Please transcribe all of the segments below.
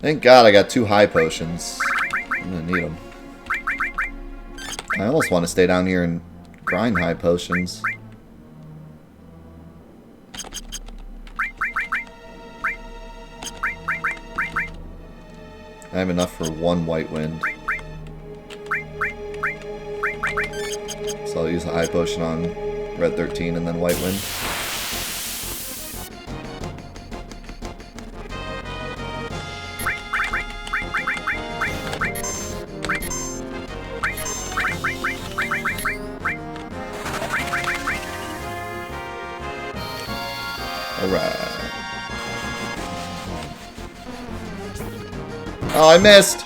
Thank God I got 2 high potions. I'm gonna need them. I almost want to stay down here and grind high potions. I have enough for 1 white wind. So I'll use a high potion on red 13 and then white wind. Oh, I missed!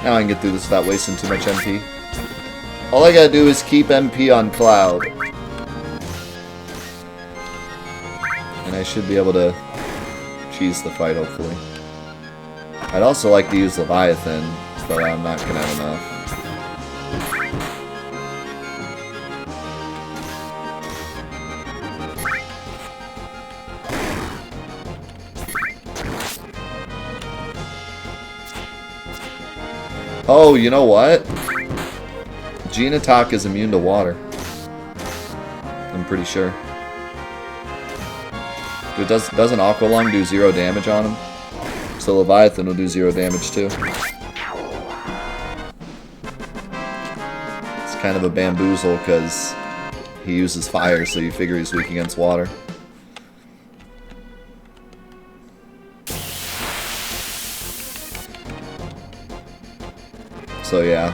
Now I can get through this without wasting too much MP. All I gotta do is keep MP on Cloud. And I should be able to cheese the fight, hopefully. I'd also like to use Leviathan, but I'm not gonna have enough. Oh, you know what? Genotok is immune to water. I'm pretty sure. Doesn't Aqualung do 0 damage on him? So Leviathan will do 0 damage too. It's kind of a bamboozle because he uses fire, so you figure he's weak against water. So yeah,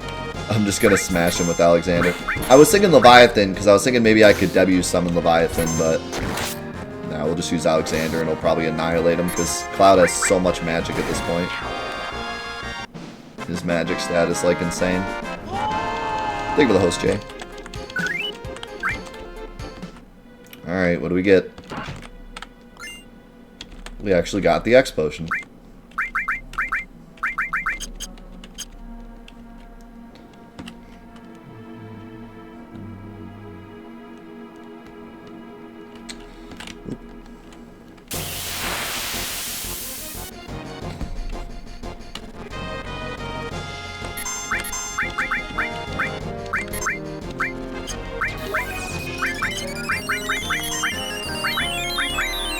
I'm just gonna smash him with Alexander. I was thinking Leviathan, because I was thinking maybe I could W summon Leviathan, but nah, we'll just use Alexander and it'll probably annihilate him, because Cloud has so much magic at this point. His magic stat is like insane. Thank you for the host, Jay. Alright, what do we get? We actually got the X potion.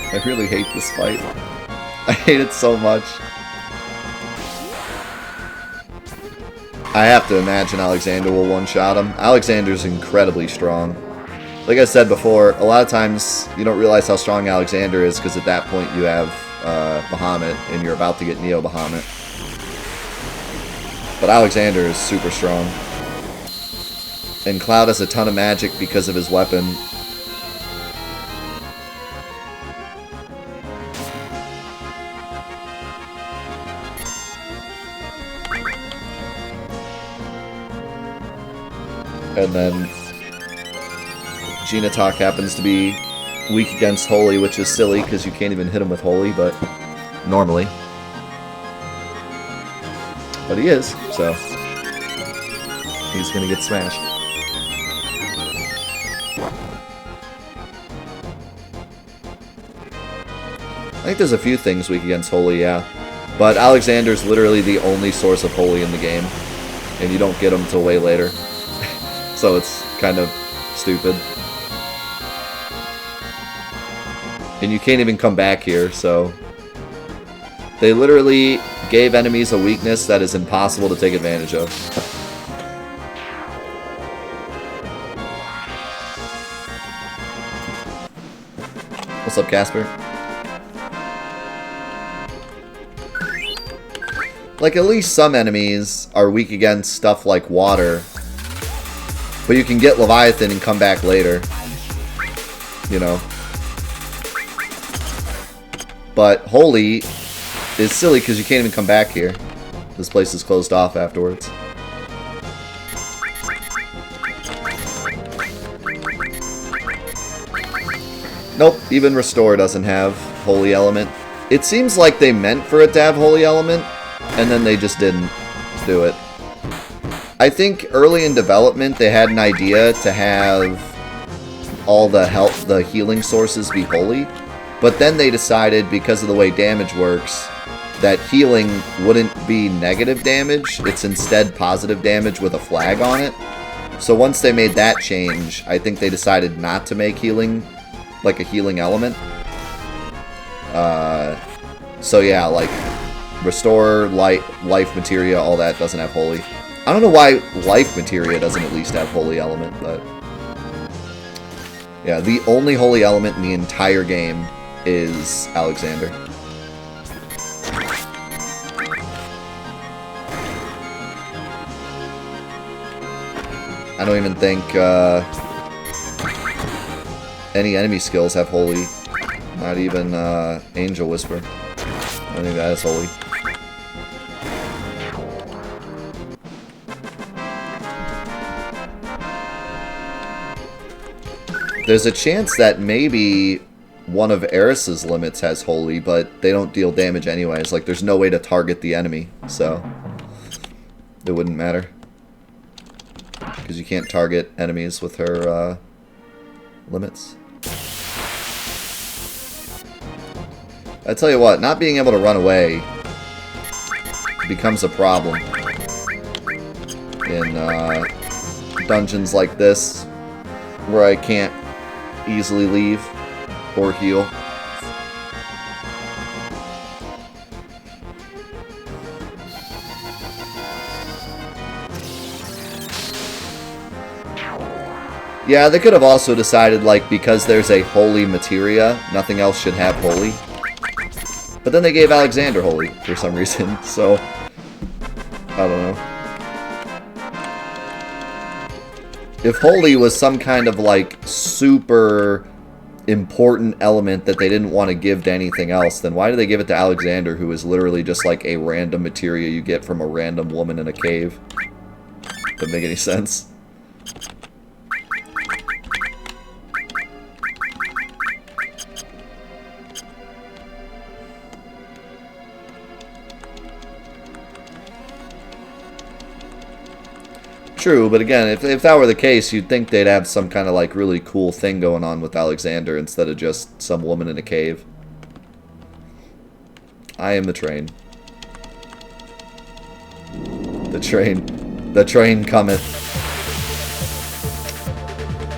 I really hate this fight. I hate it so much. I have to imagine Alexander will one-shot him. Alexander's incredibly strong. Like I said before, a lot of times you don't realize how strong Alexander is because at that point you have Bahamut and you're about to get Neo Bahamut. But Alexander is super strong. And Cloud has a ton of magic because of his weapon. And then Genotok happens to be weak against Holy, which is silly because you can't even hit him with Holy, but normally. But he is, so he's gonna get smashed. I think there's a few things weak against Holy, yeah. But Alexander's literally the only source of Holy in the game, and you don't get him till way later. So it's kind of stupid. And you can't even come back here, so... They literally gave enemies a weakness that is impossible to take advantage of. What's up, Casper? Like, at least some enemies are weak against stuff like water. But you can get Leviathan and come back later. You know. But Holy is silly because you can't even come back here. This place is closed off afterwards. Nope, even Restore doesn't have Holy Element. It seems like they meant for it to have Holy Element, and then they just didn't do it. I think early in development they had an idea to have all the healing sources be holy, but then they decided, because of the way damage works, that healing wouldn't be negative damage, it's instead positive damage with a flag on it. So once they made that change, I think they decided not to make healing like a healing element. So yeah, like Restore, Life Materia, all that doesn't have Holy. I don't know why Life Materia doesn't at least have Holy Element, but yeah, the only Holy Element in the entire game is Alexander. I don't even think any enemy skills have Holy. Not even Angel Whisper. I don't think that is Holy. There's a chance that maybe one of Eris's limits has Holy, but they don't deal damage anyways. Like, there's no way to target the enemy, so it wouldn't matter. Because you can't target enemies with her limits. I tell you what, not being able to run away becomes a problem in dungeons like this, where I can't easily leave or heal. Yeah, they could have also decided, like, because there's a Holy Materia, nothing else should have Holy. But then they gave Alexander Holy for some reason, so I don't know. If Holy was some kind of, like, super important element that they didn't want to give to anything else, then why did they give it to Alexander, who is literally just like a random materia you get from a random woman in a cave? Doesn't make any sense. True, but again, if that were the case, you'd think they'd have some kind of, like, really cool thing going on with Alexander instead of just some woman in a cave. I am the train. The train cometh.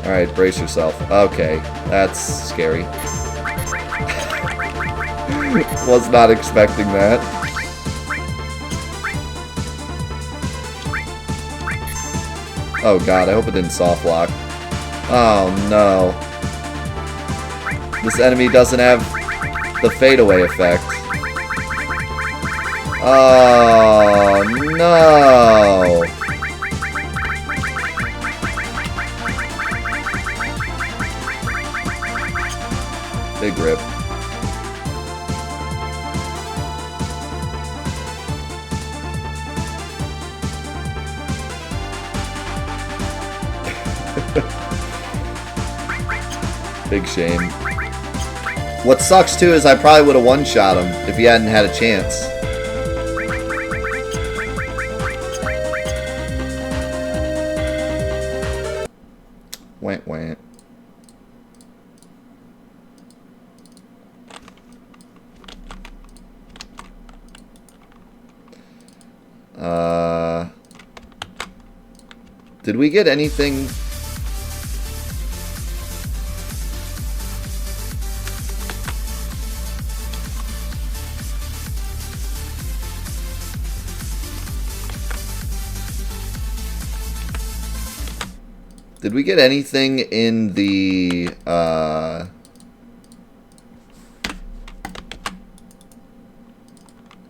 Alright, brace yourself. Okay, that's scary. Was not expecting that. Oh god, I hope it didn't soft lock. Oh no. This enemy doesn't have the fadeaway effect. Oh no. Big rip. Big shame. What sucks too is I probably would have one-shot him if he hadn't had a chance. Wait, wait. Did we get anything? Did we get anything in the,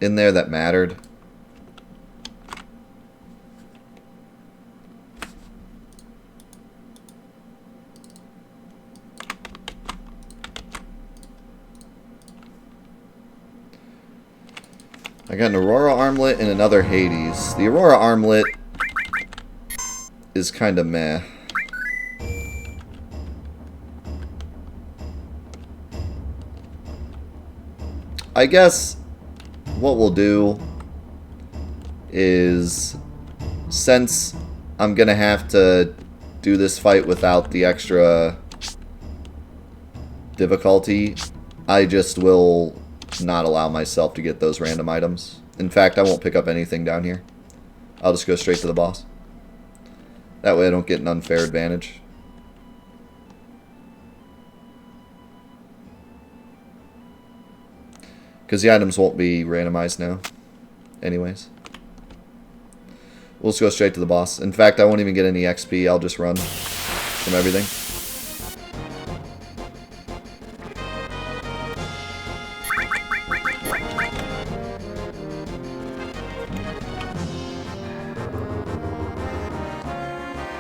in there that mattered? I got an Aurora Armlet and another Hades. The Aurora Armlet is kind of meh. I guess what we'll do is, since I'm gonna have to do this fight without the extra difficulty, I just will not allow myself to get those random items. In fact, I won't pick up anything down here. I'll just go straight to the boss. That way I don't get an unfair advantage. Because the items won't be randomized now. Anyways. We'll just go straight to the boss. In fact, I won't even get any XP. I'll just run from everything.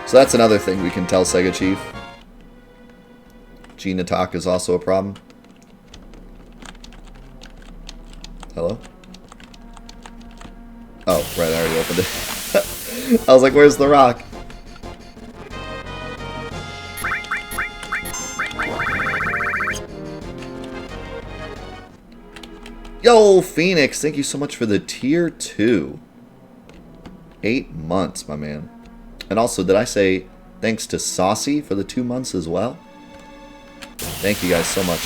So that's another thing we can tell Sega Chief. Gene attack is also a problem. Hello? Oh, right, I already opened it. I was like, where's the rock? Yo, Phoenix, thank you so much for the tier 2. 8 months, my man. And also, did I say thanks to Saucy for the 2 months as well? Thank you guys so much.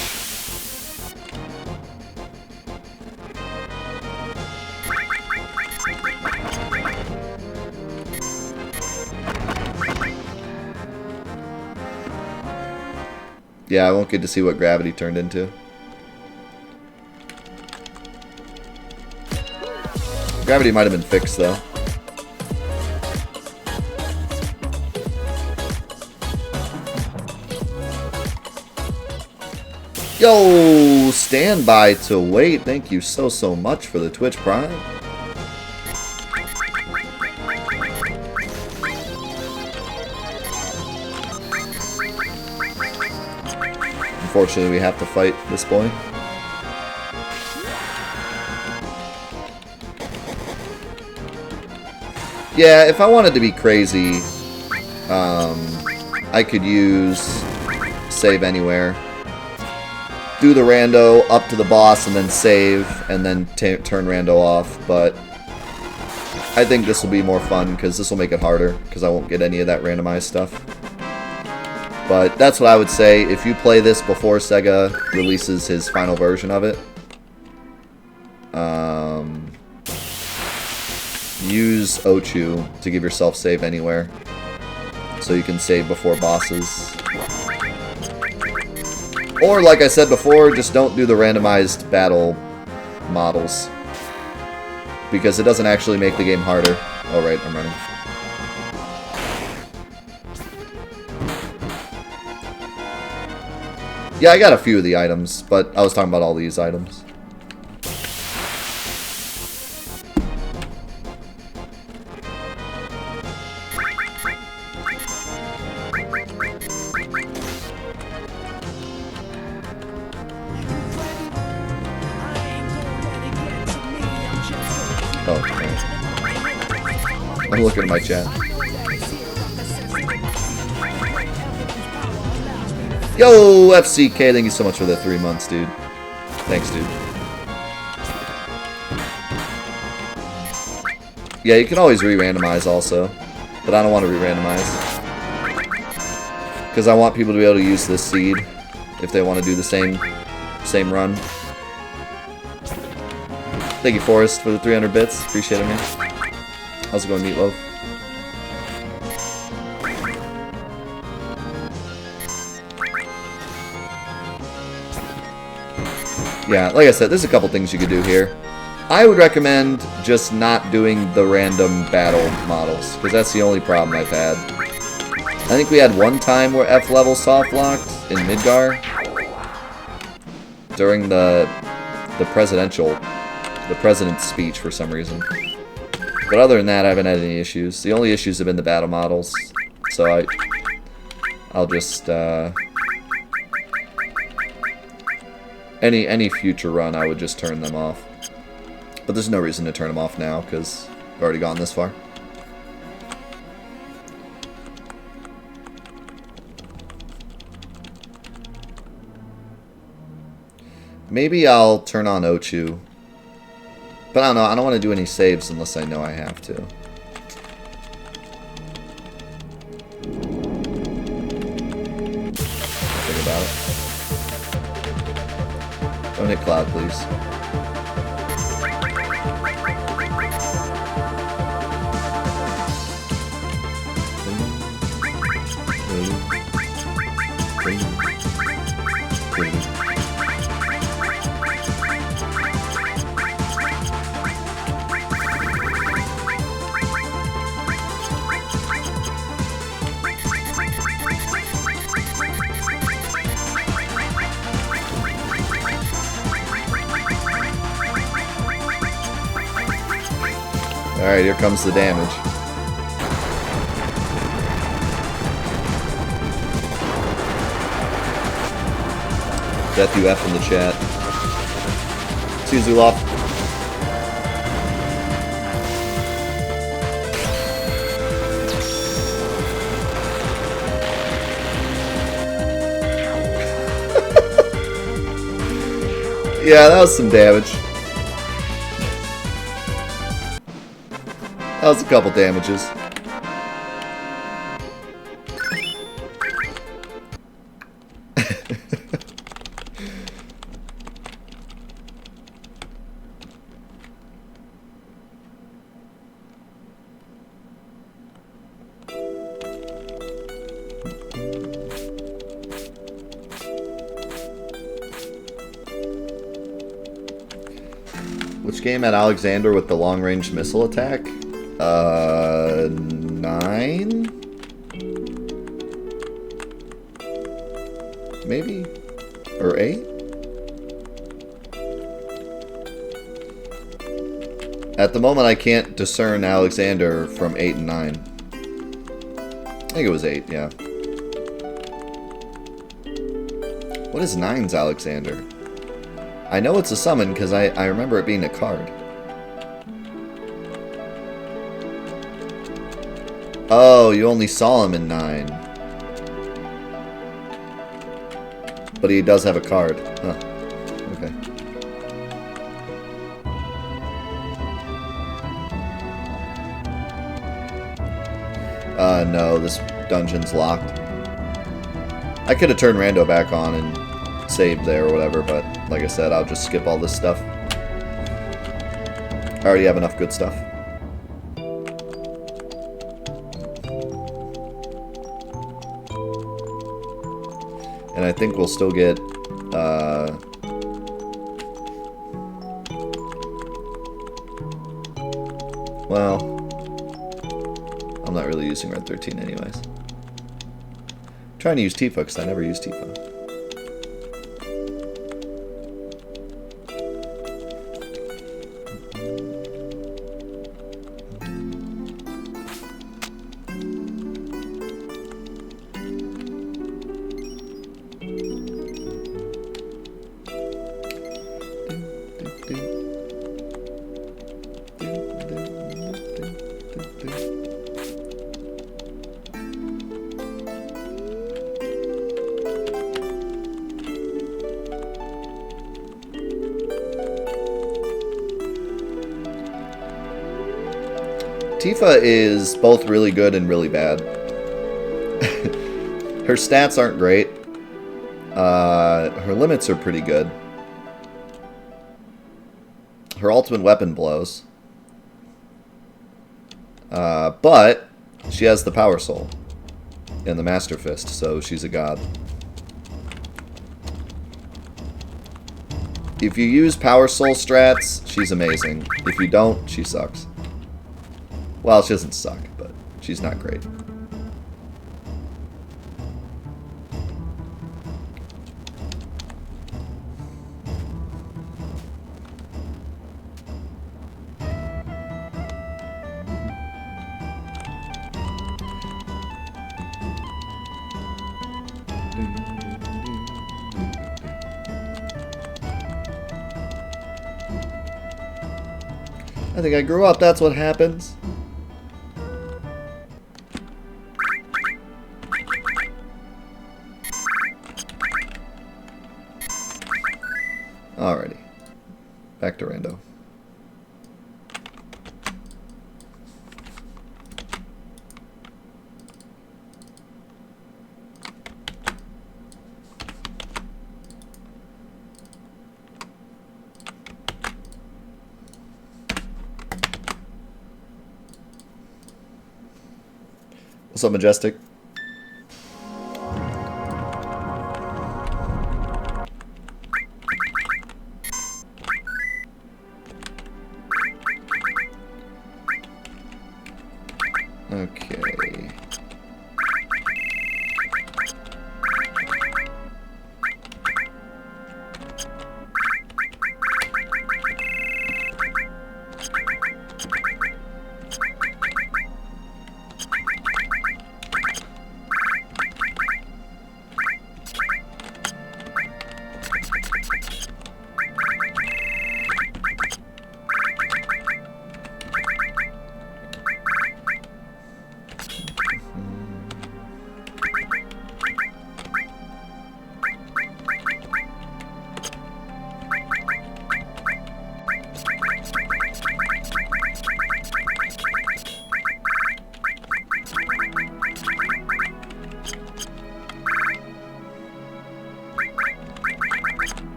Yeah, I won't get to see what gravity turned into. Gravity might have been fixed, though. Yo, standby to wait. Thank you so much for the Twitch Prime. Unfortunately, we have to fight this boy. Yeah, if I wanted to be crazy, I could use save anywhere. Do the rando up to the boss and then save and then turn rando off, but I think this will be more fun because this will make it harder because I won't get any of that randomized stuff. But that's what I would say. If you play this before Sega releases his final version of it, use Ochu to give yourself save anywhere so you can save before bosses. Or, like I said before, just don't do the randomized battle models. Because it doesn't actually make the game harder. Oh, right, I'm running. Yeah, I got a few of the items, but I was talking about all these items. I'm looking at my chat. Yo, FCK, thank you so much for the 3 months, dude. Thanks, dude. Yeah, you can always re-randomize also, but I don't want to re-randomize. Because I want people to be able to use this seed if they want to do the same run. Thank you, Forrest, for the 300 bits. Appreciate it, man. How's it going, Meatloaf? Yeah, like I said, there's a couple things you could do here. I would recommend just not doing the random battle models, because that's the only problem I've had. I think we had one time where F level soft locked in Midgar during the president's speech for some reason. But other than that, I haven't had any issues. The only issues have been the battle models. So I'll just any future run, I would just turn them off. But there's no reason to turn them off now because I've already gone this far. Maybe I'll turn on Ochu. But I don't know, I don't want to do any saves unless I know I have to. Think about it. Don't hit Cloud, please. Alright, here comes the damage. Death UF in the chat. See you, Zuloff. Yeah, that was some damage. That was a couple damages. Which game had Alexander with the long-range missile attack? 9? Maybe? Or 8? At the moment, I can't discern Alexander from 8 and 9. I think it was 8, yeah. What is 9's Alexander? I know it's a summon because I remember it being a card. Oh, you only saw him in 9. But he does have a card. Huh. Okay. No, this dungeon's locked. I could have turned Rando back on and saved there or whatever, but like I said, I'll just skip all this stuff. I already have enough good stuff. And I think we'll still get, well, I'm not really using Red 13 anyways. I'm trying to use Tifa because I never use Tifa. Tifa is both really good and really bad. Her stats aren't great. Her limits are pretty good. Her ultimate weapon blows. But she has the Power Soul and the Master Fist, so she's a god. If you use Power Soul strats, she's amazing. If you don't, she sucks. Well, she doesn't suck, but she's not great. I think I grew up, that's what happens. Alrighty. Back to rando. What's up, Majestic? Okay.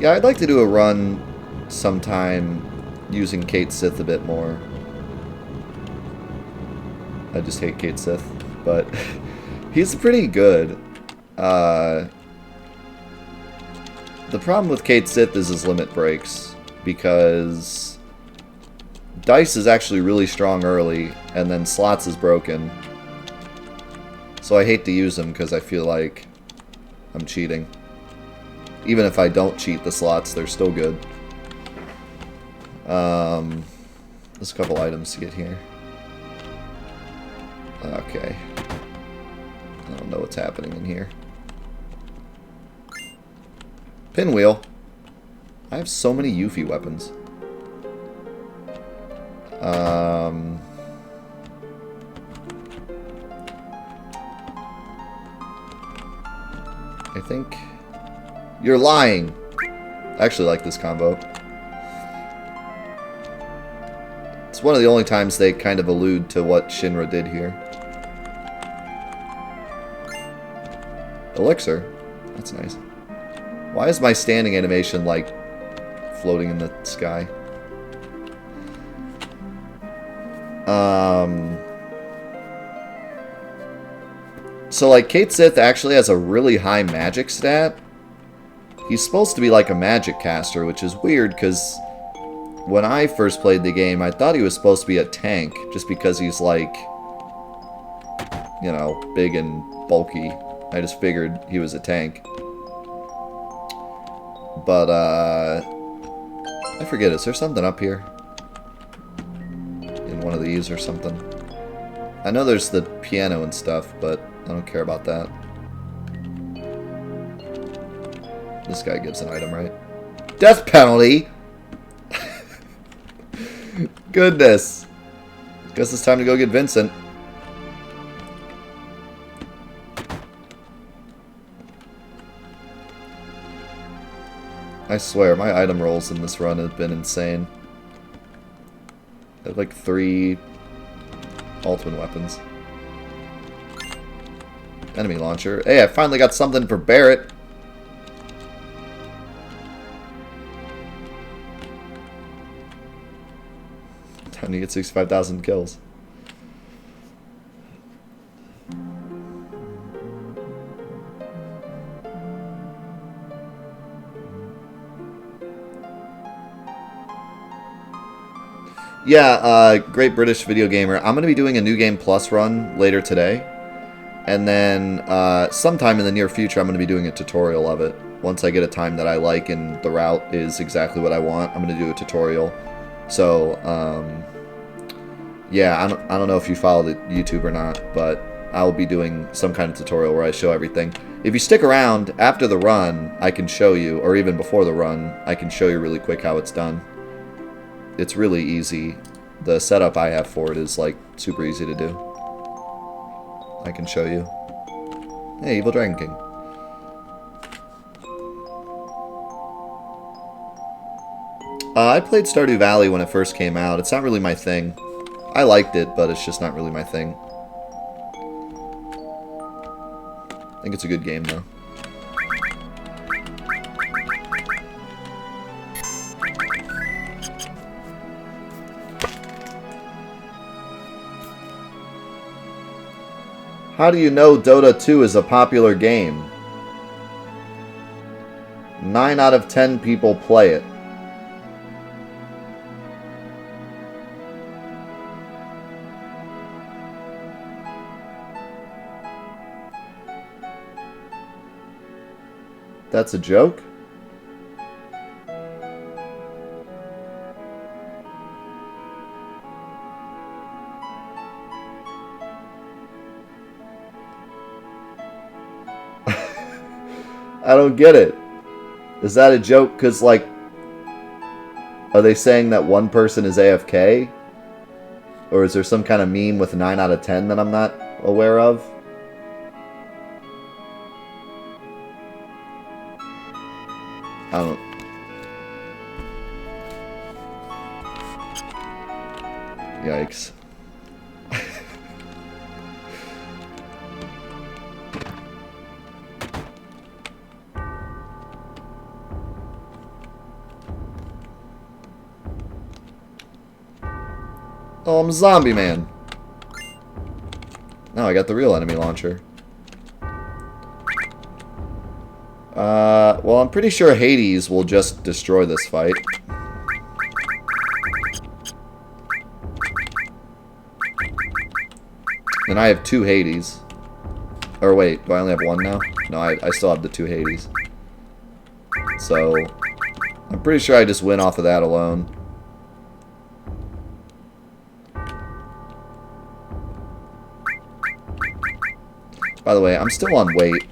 Yeah, I'd like to do a run sometime using Kate Sith a bit more. I just hate Kate Sith, but he's pretty good. The problem with Kate Sith is his limit breaks, because Dice is actually really strong early, and then Slots is broken. So I hate to use him because I feel like I'm cheating. Even if I don't cheat the slots, they're still good. There's a couple items to get here. Okay. I don't know what's happening in here. Pinwheel. I have so many Yuffie weapons. I think... You're lying! I actually like this combo. It's one of the only times they kind of allude to what Shinra did here. Elixir. That's nice. Why is my standing animation, like, floating in the sky? So, like, Kate Sith actually has a really high magic stat. He's supposed to be like a magic caster, which is weird, because when I first played the game, I thought he was supposed to be a tank, just because he's, like, you know, big and bulky. I just figured he was a tank. But, I forget, is there something up here? In one of these or something? I know there's the piano and stuff, but I don't care about that. This guy gives an item, right? Death penalty! Goodness. Guess it's time to go get Vincent. I swear, my item rolls in this run have been insane. I have like 3 ultimate weapons. Enemy launcher. Hey, I finally got something for Barrett. Time to get 65,000 kills. Yeah, Great British Video Gamer. I'm going to be doing a New Game Plus run later today. And then sometime in the near future, I'm going to be doing a tutorial of it. Once I get a time that I like and the route is exactly what I want, I'm going to do a tutorial. So, yeah, I don't know if you follow the YouTube or not, but I'll be doing some kind of tutorial where I show everything. If you stick around after the run, I can show you, or even before the run, I can show you really quick how it's done. It's really easy. The setup I have for it is like super easy to do. I can show you. Hey, Evil Dragon King. I played Stardew Valley when it first came out. It's not really my thing. I liked it, but it's just not really my thing. I think it's a good game, though. How do you know Dota 2 is a popular game? 9 out of 10 people play it. That's a joke? I don't get it. Is that a joke? Because, like, are they saying that one person is AFK? Or is there some kind of meme with 9 out of 10 that I'm not aware of? I don't... Yikes. Oh, I'm a zombie man. Now I got the real enemy launcher. Well, I'm pretty sure Hades will just destroy this fight. And I have 2 Hades. Or wait, do I only have 1 now? No, I still have the 2 Hades. So, I'm pretty sure I just win off of that alone. By the way, I'm still on wait.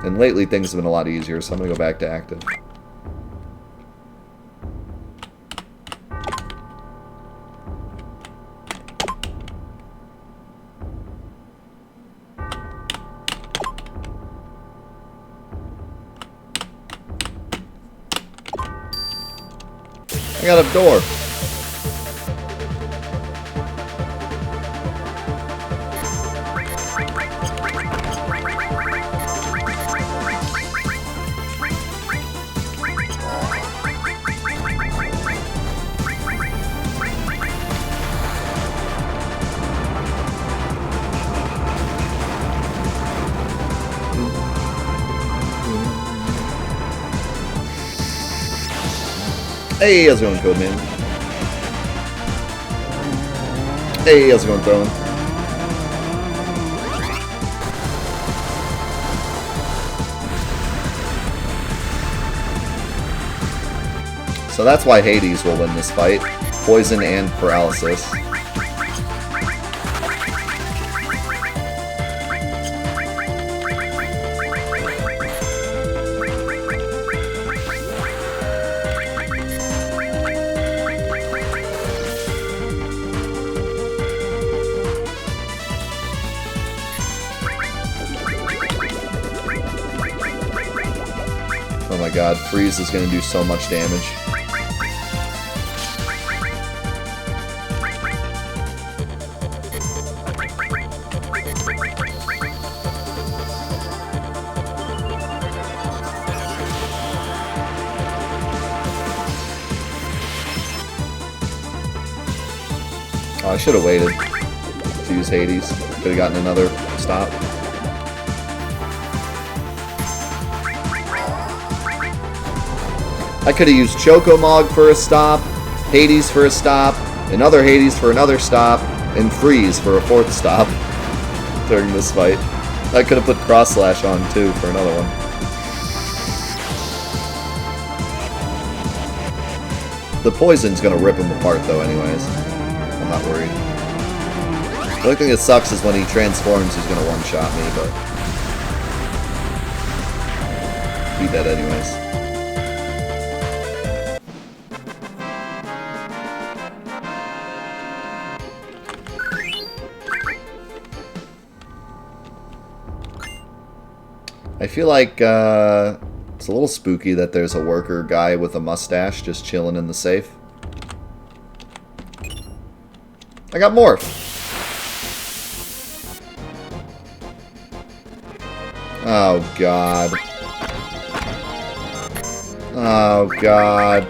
And lately things have been a lot easier, so I'm going to go back to active. I got a door. Hey, how's it going, Codeman? Hey, how's it going, Throne? So that's why Hades will win this fight. Poison and paralysis. Oh my god, Freeze is going to do so much damage. Oh, I should have waited to use Hades. Could have gotten another stop. I could have used Chocomog for a stop, Hades for a stop, another Hades for another stop, and Freeze for a 4th stop during this fight. I could have put Cross Slash on too for another one. The poison's gonna rip him apart though anyways. I'm not worried. The only thing that sucks is when he transforms, he's gonna one-shot me, but... Be dead anyways. I feel like it's a little spooky that there's a worker guy with a mustache just chilling in the safe. I got more! Oh god. Oh god.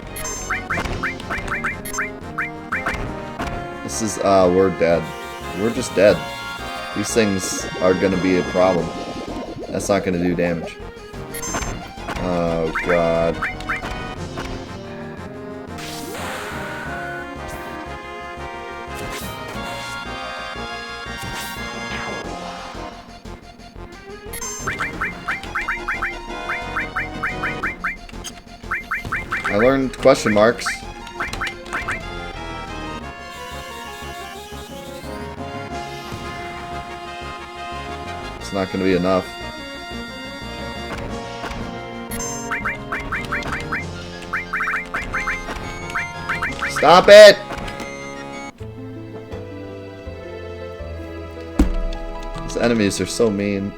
This is, we're dead. We're just dead. These things are gonna be a problem. That's not gonna do damage. Oh god. I learned question marks. It's not gonna be enough. Stop it! These enemies are so mean.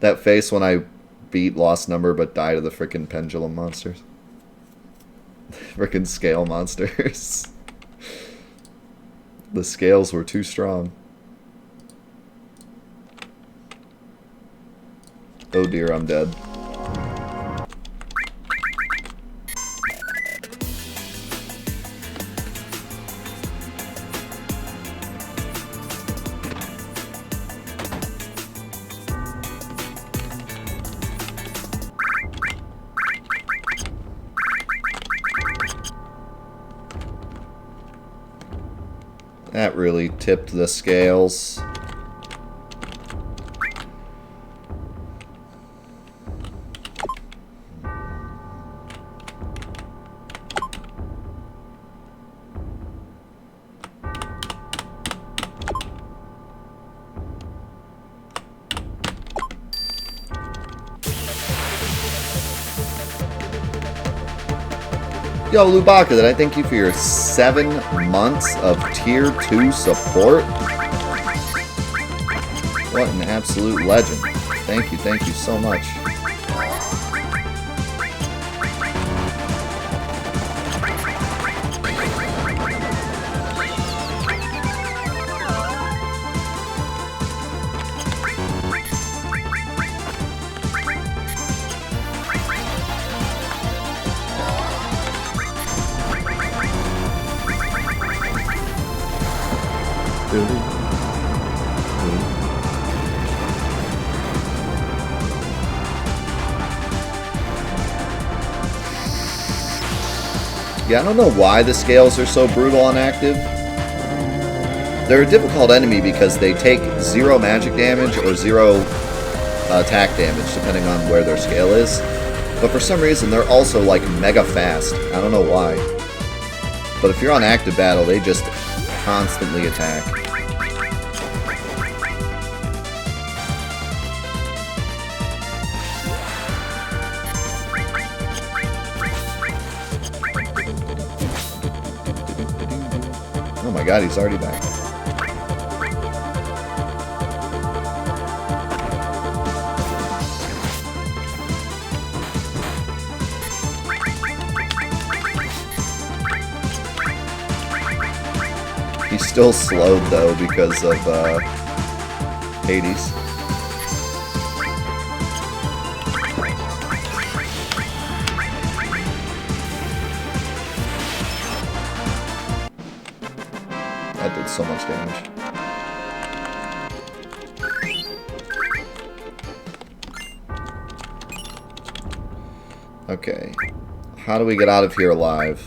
That face when I beat Lost Number but died of the frickin' pendulum monsters. Frickin' scale monsters. The scales were too strong. Oh dear, I'm dead. That really tipped the scales. Yo, Lubaka, did I thank you for your 7 months of Tier 2 support? What an absolute legend. Thank you so much. Yeah, I don't know why the scales are so brutal on active. They're a difficult enemy because they take 0 magic damage or 0 attack damage, depending on where their scale is. But for some reason, they're also, like, mega fast. I don't know why. But if you're on active battle, they just constantly attack. Oh my god, he's already back. He's still slowed though because of Hades. That did so much damage. Okay. How do we get out of here alive?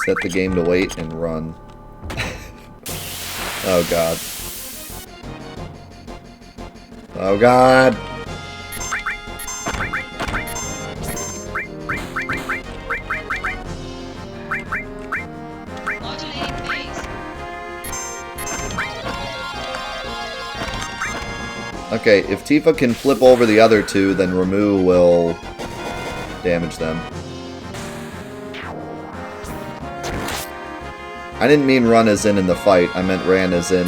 Set the game to wait and run. Oh god. Oh god! Okay, if Tifa can flip over the other two, then Ramu will damage them. I didn't mean run as in the fight, I meant ran as in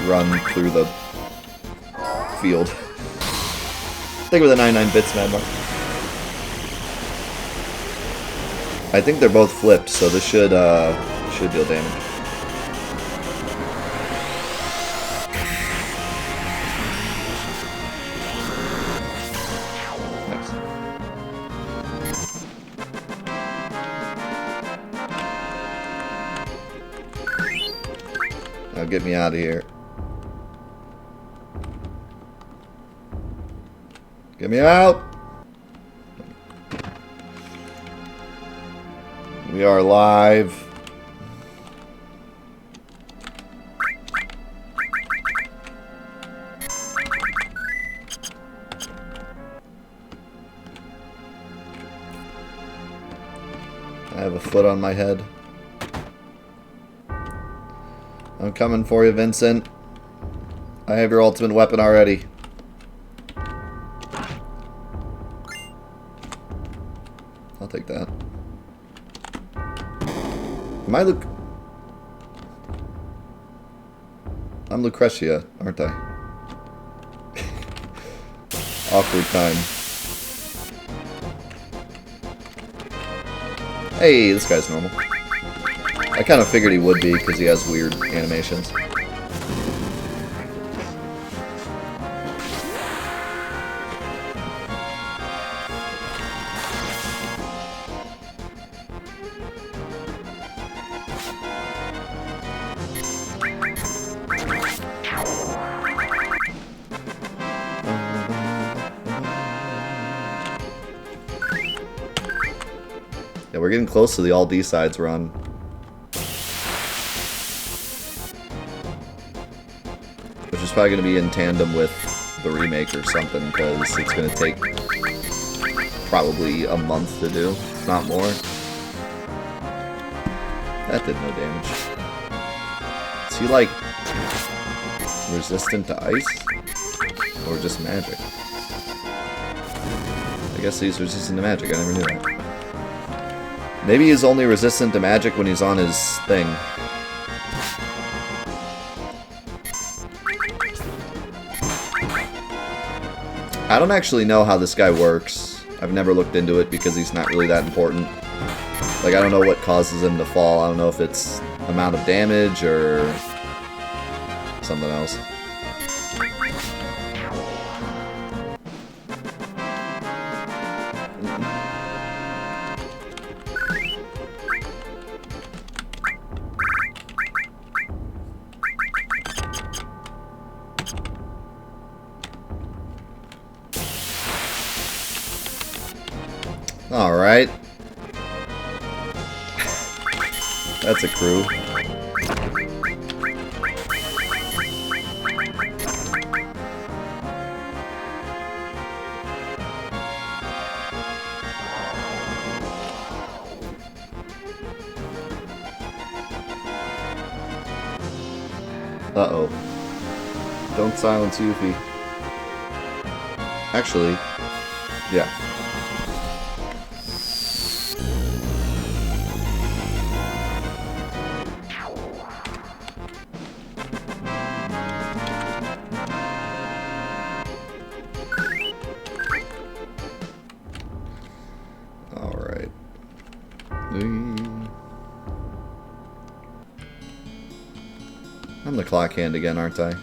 run through the field. Think with the 99 bits, man. I think they're both flipped, so this should deal damage. Nice. Now get me out of here. Get me out! We are live. I have a foot on my head. I'm coming for you, Vincent. I have your ultimate weapon already. I'll take that. Am I I'm Lucretia, aren't I? Awkward time. Hey, this guy's normal. I kind of figured he would be because he has weird animations. Yeah, we're getting close to the all D-sides run. Which is probably going to be in tandem with the remake or something, because it's going to take probably a month to do, if not more. That did no damage. Is he, like, resistant to ice? Or just magic? I guess he's resistant to magic, I never knew that. Maybe he's only resistant to magic when he's on his thing. I don't actually know how this guy works. I've never looked into it because he's not really that important. Like, I don't know what causes him to fall. I don't know if it's amount of damage or something else. Alright. That's a crew. Uh-oh. Don't silence Yuffie. Actually, yeah. Alright. I'm the clock hand again, aren't I?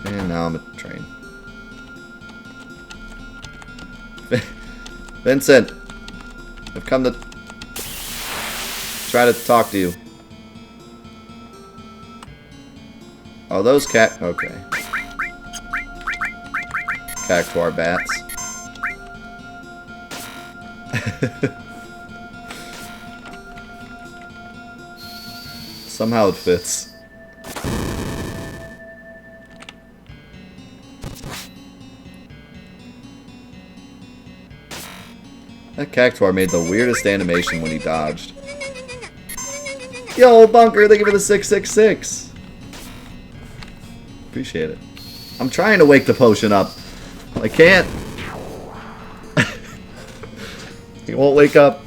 And now I'm a train. Vincent! I've come to try to talk to you. Oh, those okay. Cactuar bats. Somehow it fits. That Cactuar made the weirdest animation when he dodged. Yo, Bunker, thank you for the 666. Appreciate it. I'm trying to wake the potion up. I can't. He won't wake up.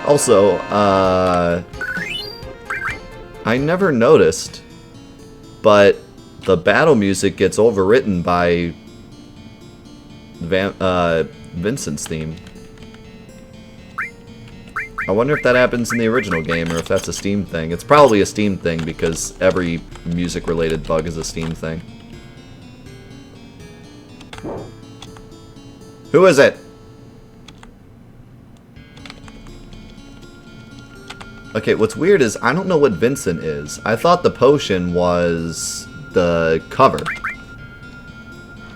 Also, I never noticed, but the battle music gets overwritten by Vincent's theme. I wonder if that happens in the original game or if that's a Steam thing. It's probably a Steam thing because every music-related bug is a Steam thing. Who is it? Okay, what's weird is I don't know what Vincent is. I thought the potion was the cover.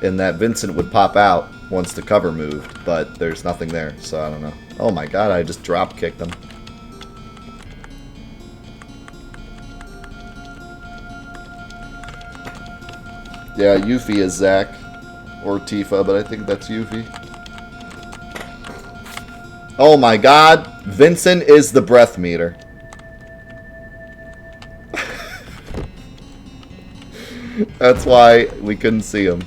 And that Vincent would pop out once the cover moved, but there's nothing there, so I don't know. Oh my god, I just drop kicked him. Yeah, Yuffie is Zach. Or Tifa, but I think that's Yuffie. Oh my god, Vincent is the breath meter. That's why we couldn't see him.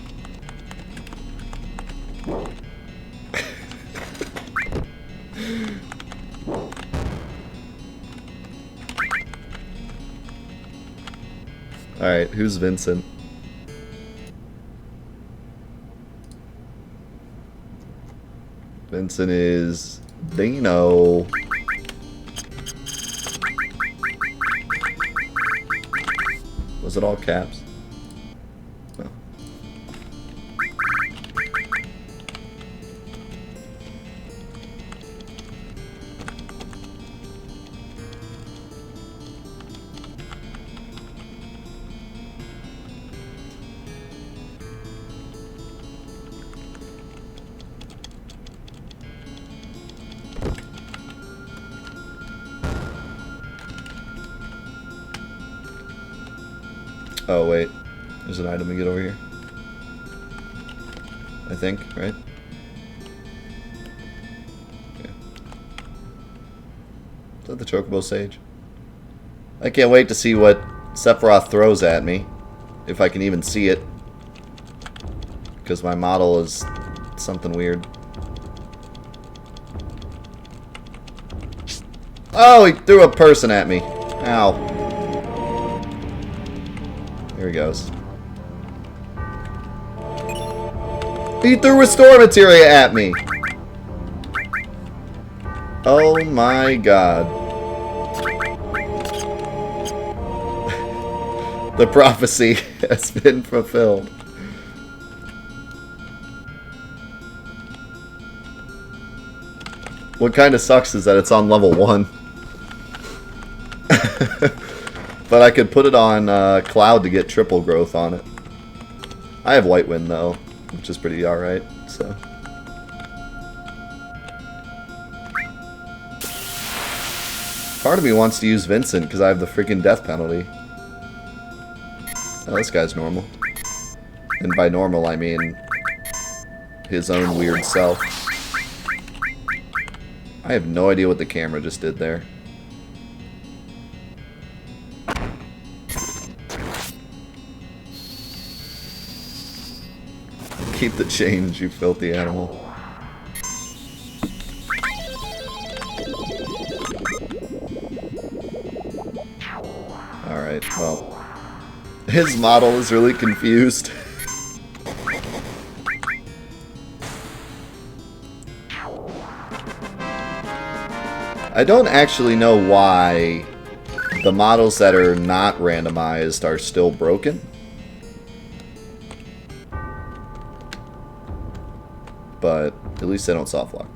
Alright, who's Vincent? Vincent is Dino. Was it all caps? No. Oh, wait. There's an item to get over here. I think, right? Okay. Is that the Chocobo Sage? I can't wait to see what Sephiroth throws at me. If I can even see it. Because my model is something weird. Oh, he threw a person at me. Ow. Here he goes. He threw restore materia at me! Oh my god. The prophecy has been fulfilled. What kind of sucks is that it's on level 1. But I could put it on Cloud to get triple growth on it. I have White Wind though, which is pretty alright, so. Part of me wants to use Vincent because I have the freaking death penalty. Oh, this guy's normal. And by normal, I mean his own weird self. I have no idea what the camera just did there. Keep the change, you filthy animal. Alright, well. His model is really confused. I don't actually know why the models that are not randomized are still broken. But at least they don't soft lock.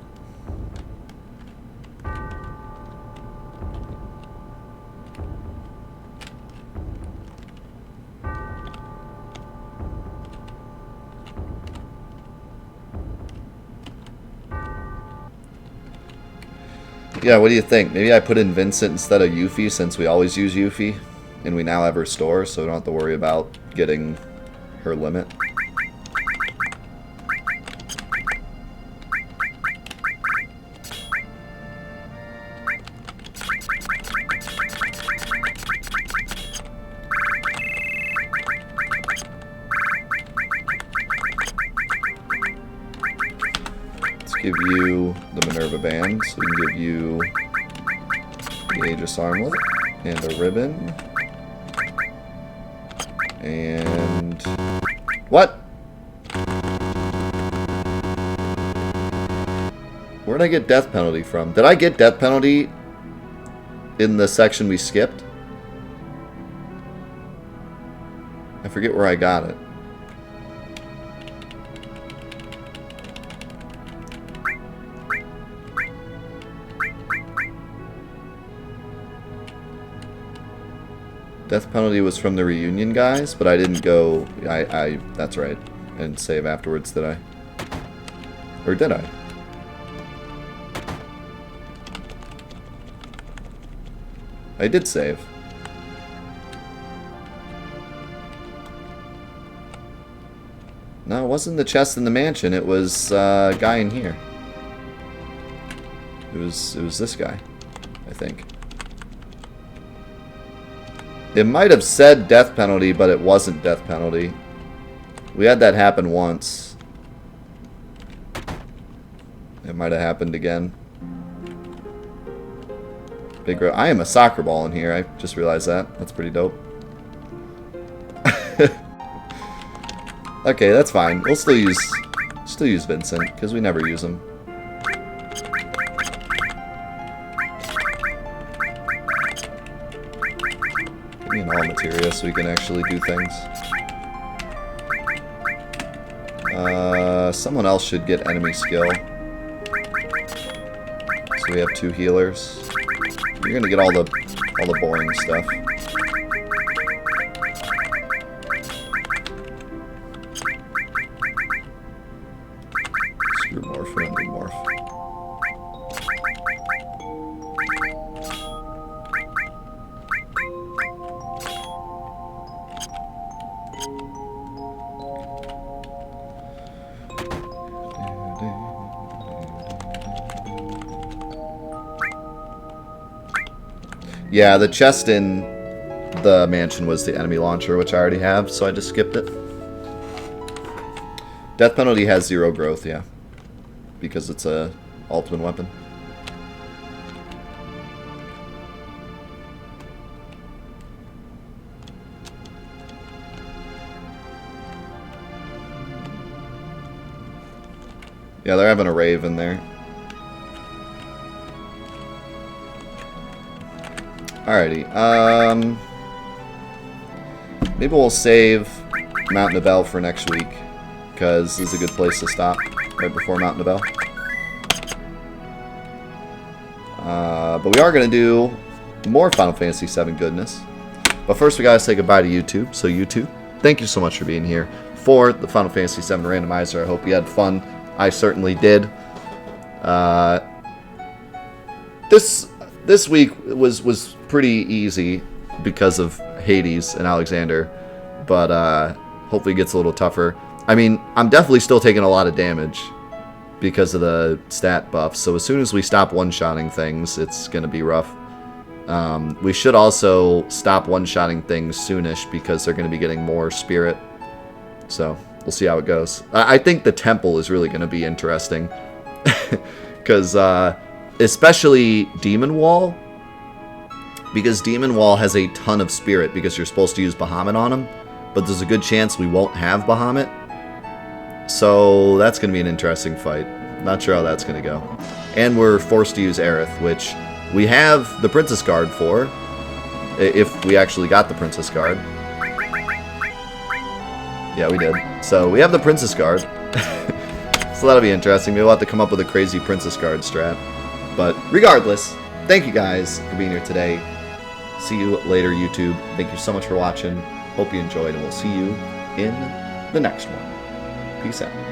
Yeah, what do you think? Maybe I put in Vincent instead of Yuffie since we always use Yuffie. And we now have her store, so we don't have to worry about getting her limit. give you the Minerva band. So we can give you the Aegis armlet and a ribbon. And... What? Where did I get death penalty from? Did I get death penalty in the section we skipped? I forget where I got it. Death penalty was from the reunion guys, but I didn't go... that's right. I didn't save afterwards, did I? Or did I? I did save. No, it wasn't the chest in the mansion. It was a guy in here. It was this guy, I think. It might have said death penalty, but it wasn't death penalty. We had that happen once. It might have happened again. I am a soccer ball in here. I just realized that. That's pretty dope. Okay, that's fine. We'll still use Vincent because we never use him. Give me an all materia so we can actually do things. Someone else should get enemy skill. So we have 2 healers. You're gonna get all the boring stuff. Screw morph, we don't need morph. Yeah, the chest in the mansion was the enemy launcher, which I already have, so I just skipped it. Death penalty has 0 growth, yeah. Because it's a ultimate weapon. Yeah, they're having a rave in there. Alrighty, maybe we'll save Mount Nibel for next week, because this is a good place to stop, right before Mount Nibel. But we are going to do more Final Fantasy VII goodness. But first we got to say goodbye to YouTube, so YouTube, thank you so much for being here for the Final Fantasy VII Randomizer. I hope you had fun. I certainly did. This week was pretty easy because of Hades and Alexander, but hopefully it gets a little tougher. I mean, I'm definitely still taking a lot of damage because of the stat buffs, so as soon as we stop one-shotting things, it's going to be rough. We should also stop one-shotting things soonish because they're going to be getting more spirit, so we'll see how it goes. I think the temple is really going to be interesting because especially Demon Wall, because Demon Wall has a ton of spirit because you're supposed to use Bahamut on him, but there's a good chance we won't have Bahamut, so that's going to be an interesting fight. Not sure how that's going to go. And we're forced to use Aerith, which we have the Princess Guard for, if we actually got the Princess Guard. Yeah, we did. So we have the Princess Guard. So that'll be interesting. Maybe we'll have to come up with a crazy Princess Guard strat. But regardless, thank you guys for being here today. See you later, YouTube. Thank you so much for watching. Hope you enjoyed, and we'll see you in the next one. Peace out.